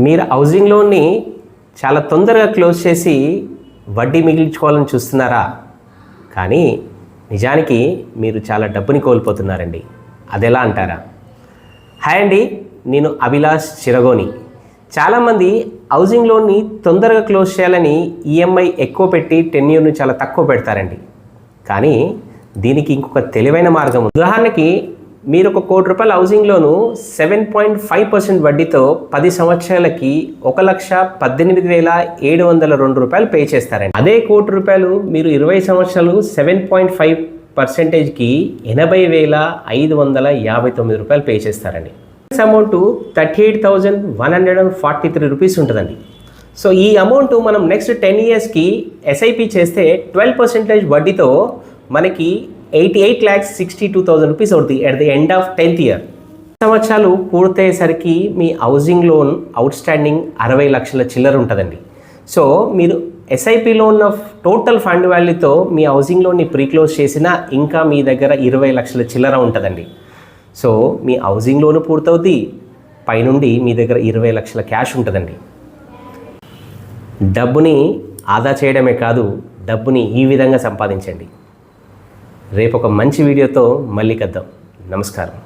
మీరు హౌసింగ్ లోన్ని చాలా తొందరగా క్లోజ్ చేసి వడ్డీ మిగిల్చుకోవాలని చూస్తున్నారా? కానీ నిజానికి మీరు చాలా డబ్బుని కోల్పోతున్నారండి. అదెలా అంటారా? హాయ్ అండి, నేను అభిలాష్ చిరగోని. చాలామంది హౌసింగ్ లోన్ని తొందరగా క్లోజ్ చేయాలని ఈఎంఐ ఎక్కువ పెట్టి టెన్యూర్ని చాలా తక్కువ పెడతారండి. కానీ దీనికి ఇంకొక తెలివైన మార్గం ఉంది. ఉదాహరణకి మీరు ఒక ₹1,00,00,000 హౌసింగ్ లోను 7.5% వడ్డీతో 10 సంవత్సరాలకి ₹1,18,702 పే చేస్తారండి. అదే ₹1,00,00,000 మీరు 20 సంవత్సరాలు 7.5%కి ₹80,559 పే చేస్తారండి. అమౌంట్ ₹38,143 ఉంటుందండి. సో ఈ అమౌంట్ మనం నెక్స్ట్ 10 ఇయర్స్కి ఎస్ఐపి చేస్తే 12% వడ్డీతో మనకి ₹88,62,000 అవుతుంది at the end of 10th year. సంవత్సరాలు పూర్తయ్యేసరికి మీ హౌసింగ్ లోన్ అవుట్ స్టాండింగ్ 60 లక్షల చిల్లర ఉంటుందండి. సో మీరు ఎస్ఐపిలో ఉన్న టోటల్ ఫండ్ వాల్యూతో మీ హౌసింగ్ లోన్ని ప్రీక్లోజ్ చేసినా ఇంకా మీ దగ్గర 20 లక్షల చిల్లర ఉంటుందండి. సో మీ హౌసింగ్ లోన్ పూర్తవుద్ది, పైనుండి మీ దగ్గర 20 లక్షల క్యాష్ ఉంటుందండి. డబ్బుని ఆదా చేయడమే కాదు, డబ్బుని ఈ విధంగా సంపాదించండి. రేపు ఒక మంచి వీడియోతో మళ్ళీ కలుద్దాం. నమస్కారం.